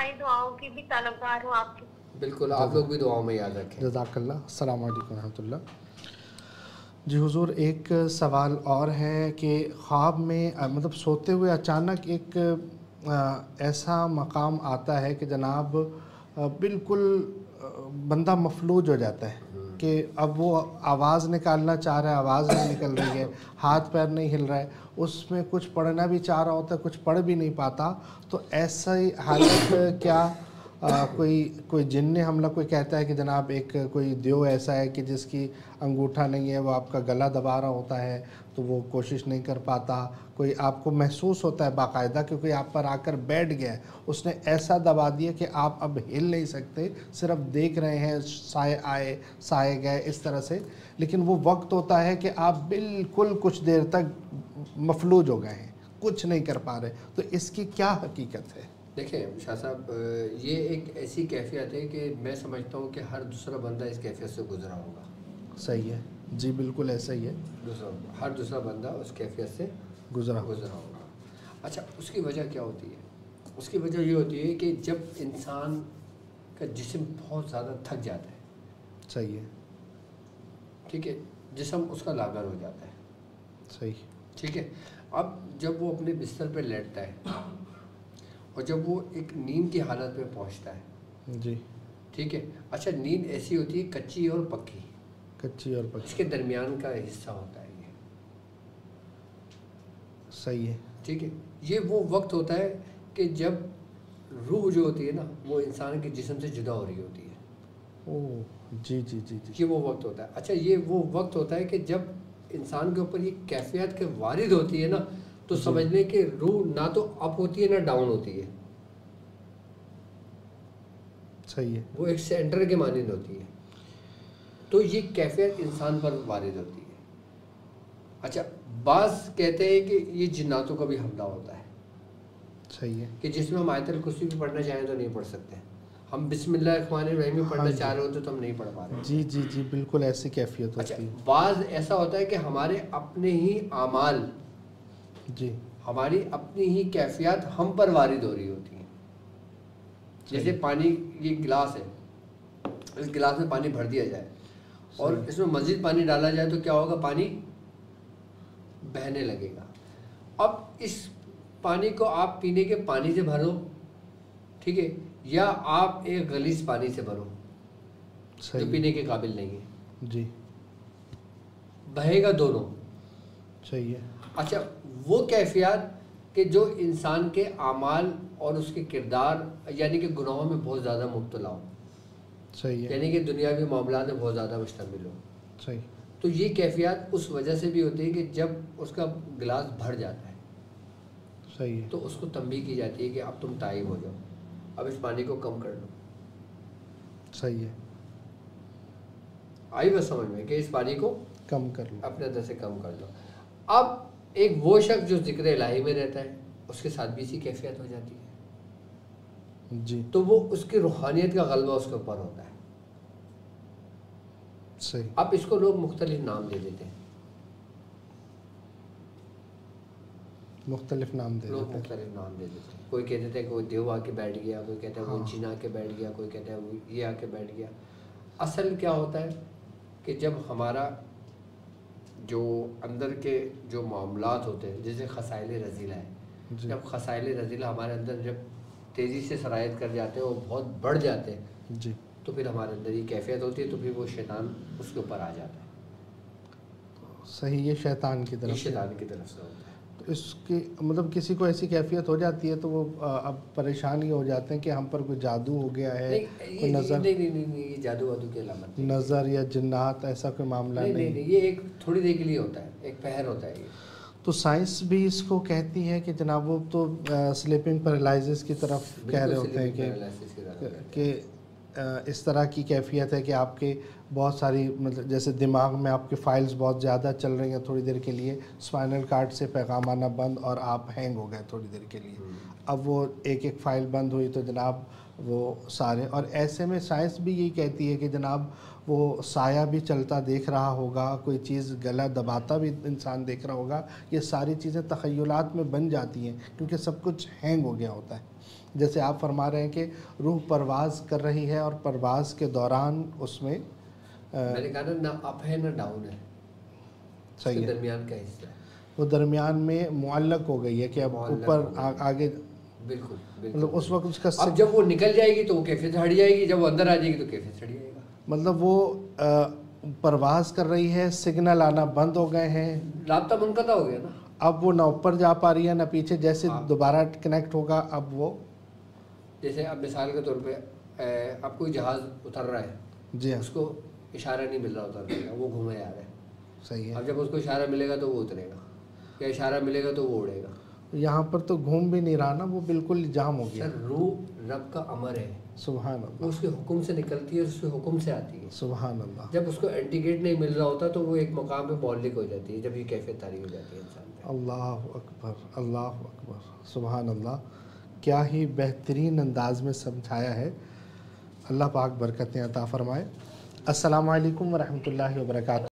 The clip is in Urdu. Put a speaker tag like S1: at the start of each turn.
S1: ہماری دعاؤں کی بھی طلبگار ہوں آپ کی.
S2: بالکل، آپ لوگ بھی دعاؤں میں یاد رکھیں.
S3: جزاک اللہ. السلام علیکم ورحمۃ اللہ. جی حضور، ایک سوال اور ہے کہ خواب میں مطلب سوتے ہوئے اچانک ایک ایسا مقام آتا ہے کہ جناب بالکل بندہ مفلوج ہو جاتا ہے کہ اب وہ آواز نکالنا چاہ رہا ہے، آواز نہیں نکل رہی ہے، ہاتھ پیر نہیں ہل رہا ہے، اس میں کچھ پڑھنا بھی چاہ رہا ہوتا ہے، کچھ پڑھ بھی نہیں پاتا. تو ایسا ہی حالت کیا کوئی جن نے حملہ، کوئی کہتا ہے کہ جناب ایک کوئی دیو ایسا ہے کہ جس کی انگوٹھا نہیں ہے، وہ آپ کا گلا دبا رہا ہوتا ہے تو وہ کوشش نہیں کر پاتا، کوئی آپ کو محسوس ہوتا ہے باقاعدہ کیونکہ آپ پر آ کر بیٹھ گیا ہے، اس نے ایسا دبا دیا کہ آپ اب ہل نہیں سکتے، صرف دیکھ رہے ہیں سائے آئے سائے گئے اس طرح سے. لیکن وہ وقت ہوتا ہے کہ آپ بالکل کچھ دیر تک مفلوج ہو گئے ہیں، کچھ نہیں کر پا رہے. تو اس کی کیا حقیقت ہے؟
S2: دیکھیں شاہ صاحب، یہ ایک ایسی کیفیت ہے کہ میں سمجھتا ہوں کہ ہر دوسرا بندہ اس کیفیت سے گزرا ہوگا.
S3: صحیح ہے جی، بالکل ایسا ہی ہے.
S2: ہر دوسرا بندہ اس کیفیت سے گزرا ہوگا. اچھا، اس کی وجہ کیا ہوتی ہے؟ اس کی وجہ یہ ہوتی ہے کہ جب انسان کا جسم بہت زیادہ تھک جاتا ہے.
S3: صحیح ہے.
S2: ٹھیک ہے، جسم اس کا لاغر ہو جاتا ہے.
S3: صحیح.
S2: ٹھیک ہے، اب جب وہ اپنے بستر پہ لیٹتا ہے اور جب وہ ایک نیند کی حالت میں پہنچتا ہے.
S3: جی.
S2: ٹھیک ہے. اچھا، نیند ایسی ہوتی ہے کچی اور پکی.
S3: کچی اور پکی.
S2: اس کے درمیان کا حصہ ہوتا ہے یہ.
S3: صحیح ہے.
S2: ٹھیک ہے، یہ وہ وقت ہوتا ہے کہ جب روح جو ہوتی ہے نا، وہ انسان کے جسم سے جدا ہو رہی ہوتی ہے.
S3: اوہ جی جی جی جی.
S2: یہ وہ وقت ہوتا ہے. اچھا، یہ وہ وقت ہوتا ہے کہ جب انسان کے اوپر یہ کیفیت کے وارد ہوتی ہے نا، تو سمجھ لیں کہ روح نہ تو اپ ہوتی ہے نہ ڈاؤن ہوتی ہے.
S3: صحیح ہے.
S2: وہ ایک سینٹر کے مانند ہوتی ہے. تو یہ کیفیت انسان پر وارد ہوتی ہے. اچھا، بعض کہتے ہیں کہ یہ جناتوں کا بھی حملہ ہوتا ہے.
S3: صحیح ہے.
S2: کہ جس میں ہم آیت الکرسی بھی پڑھنا چاہیں تو نہیں پڑھ سکتے. ہم بسم اللہ الرحمن الرحیم بھی پڑھنا چاہ رہے ہوتے تو ہم نہیں پڑھ پا رہے.
S3: جی جی جی، بالکل ایسی کیفیت ہوتی ہے.
S2: اچھا، بعض ایسا ہوتا ہے کہ ہمارے اپنے ہی اعمال،
S3: جی،
S2: ہماری اپنی ہی کیفیات ہم پر وارد ہو رہی ہوتی ہیں. جیسے پانی، یہ گلاس ہے، اس گلاس میں پانی بھر دیا جائے اور اس میں مزید پانی ڈالا جائے تو کیا ہوگا؟ پانی بہنے لگے گا. اب اس پانی کو آپ پینے کے پانی سے بھرو، ٹھیک ہے، یا آپ ایک غلیظ پانی سے بھرو جو پینے کے قابل نہیں ہے.
S3: جی.
S2: بہے گا دونوں.
S3: صحیح ہے.
S2: اچھا، وہ کیفیات کہ جو انسان کے اعمال اور اس کے کردار یعنی کہ گناہوں میں بہت زیادہ مبتلا ہو.
S3: صحیح ہے.
S2: یعنی کہ دنیاوی معاملات میں بہت زیادہ مشتمل ہو.
S3: صحیح.
S2: تو یہ کیفیات اس وجہ سے بھی ہوتی ہے کہ جب اس کا گلاس بھر جاتا ہے.
S3: صحیح ہے.
S2: تو اس کو تنبیہ کی جاتی ہے کہ اب تم تائب ہو جاؤ، اب اس پانی کو کم کر لو.
S3: صحیح ہے.
S2: آئی بس سمجھ میں کہ اس پانی کو
S3: کم کر لو،
S2: اپنے اندر سے کم کر لو. اب ایک وہ شخص جو ذکر الہی میں رہتا ہے اس کے ساتھ بھی اسی کیفیت ہو جاتی ہے.
S3: جی.
S2: تو وہ اس کی روحانیت کا غلبہ اس کے اوپر ہوتا ہے.
S3: صحیح.
S2: اب اس کو لوگ مختلف نام دے دیتے ہیں.
S3: مختلف نام دے
S2: لوگ
S3: دیتے ہیں.
S2: مختلف نام دے دیتے ہیں. کوئی کہتے تھے کہ وہ دیو آ کے بیٹھ گیا، کوئی کہتا ہے وہ جن آ کے بیٹھ گیا، کوئی کہتا ہے وہ یہ آ کے بیٹھ گیا. اصل کیا ہوتا ہے کہ جب ہمارا جو اندر کے جو معاملات ہوتے ہیں، جیسے خصائل رذیلہ ہے، جب خصائل رذیلہ ہمارے اندر جب تیزی سے سرایت کر جاتے ہیں، وہ بہت بڑھ جاتے ہیں،
S3: جی،
S2: تو پھر ہمارے اندر یہ کیفیت ہوتی ہے، تو پھر وہ شیطان اس کے اوپر آ جاتا ہے.
S3: صحیح. یہ شیطان کی
S2: یہ
S3: طرف سے،
S2: شیطان کی طرف سے ہوتا ہے.
S3: تو اس کی مطلب کسی کو ایسی کیفیت ہو جاتی ہے تو وہ اب پریشان ہی ہو جاتے ہیں کہ ہم پر کوئی جادو ہو گیا ہے، کوئی نظر،
S2: نہیں، یہ جادو وادو کی علامت نہیں.
S3: نظر یا جنات ایسا کوئی معاملہ نہیں.
S2: یہ ایک تھوڑی دیر کے لیے ہوتا ہے، ایک پہر ہوتا ہے. یہ
S3: تو سائنس بھی اس کو کہتی ہے کہ جناب وہ تو سلیپنگ پیرالائزس کی طرف کہہ رہے ہوتے ہیں کہ اس طرح کی کیفیت ہے کہ آپ کے بہت ساری مطلب جیسے دماغ میں آپ کے فائلز بہت زیادہ چل رہی ہیں تھوڑی دیر کے لیے، اسپائنل کارڈ سے پیغام آنا بند اور آپ ہینگ ہو گئے تھوڑی دیر کے لیے. اب وہ ایک ایک فائل بند ہوئی تو جناب وہ سارے، اور ایسے میں سائنس بھی یہی کہتی ہے کہ جناب وہ سایہ بھی چلتا دیکھ رہا ہوگا، کوئی چیز گلا دباتا بھی انسان دیکھ رہا ہوگا. یہ ساری چیزیں تخیلات میں بن جاتی ہیں کیونکہ سب کچھ ہینگ ہو گیا ہوتا ہے. جیسے آپ فرما رہے ہیں کہ روح پرواز کر رہی ہے اور پرواز کے دوران اس میں
S2: میں نے کہا نا، نہ اپ ہے نہ ڈاؤن ہے،
S3: صحیح ہے،
S2: درمیان کا حصہ ہے،
S3: وہ درمیان میں معلق ہو گئی ہے کہ اب اوپر آگے،
S2: بالکل
S3: مطلب اس وقت اس کا
S2: اب جب وہ نکل جائے گی تو وہ کیفیت ہٹ جائے گی، جب وہ اندر آ جائے گی تو کیفیت ہٹ جائے گا.
S3: مطلب وہ پرواز کر رہی ہے، سگنل آنا بند ہو گئے ہیں،
S2: رابطہ منقطع ہو گیا نا.
S3: اب وہ نہ اوپر جا پا رہی ہے نہ پیچھے، جیسے دوبارہ کنیکٹ ہوگا اب وہ،
S2: جیسے اب مثال کے طور پہ اب کوئی جہاز اتر رہا ہے،
S3: جی ہاں
S2: اس کو اشارہ نہیں مل رہا اترنے کا، وہ گھومے جا رہا ہے.
S3: صحیح ہے.
S2: اب جب اس کو اشارہ ملے گا تو وہ اترے گا، یا اشارہ ملے گا تو وہ اڑے گا.
S3: یہاں پر تو گھوم بھی نہیں رہا نا، وہ بالکل جام ہو گیا.
S2: سر روح رب کا امر ہے،
S3: سبحان
S2: وہ
S3: اللہ،
S2: اس کے حکم سے نکلتی ہے، اس کے حکم سے آتی ہے.
S3: سبحان اللہ.
S2: جب اس کو اینٹیگیٹ نہیں مل رہا ہوتا تو وہ ایک مقام پہ معلق ہو جاتی ہے، جب یہ کیفیت طاری ہو جاتی ہے انسان پہ.
S3: اللہ اکبر، اللہ اکبر، سبحان اللہ. کیا ہی بہترین انداز میں سمجھایا ہے. اللہ پاک برکتیں عطا فرمائے. السلام علیکم ورحمۃ اللہ وبرکاتہ.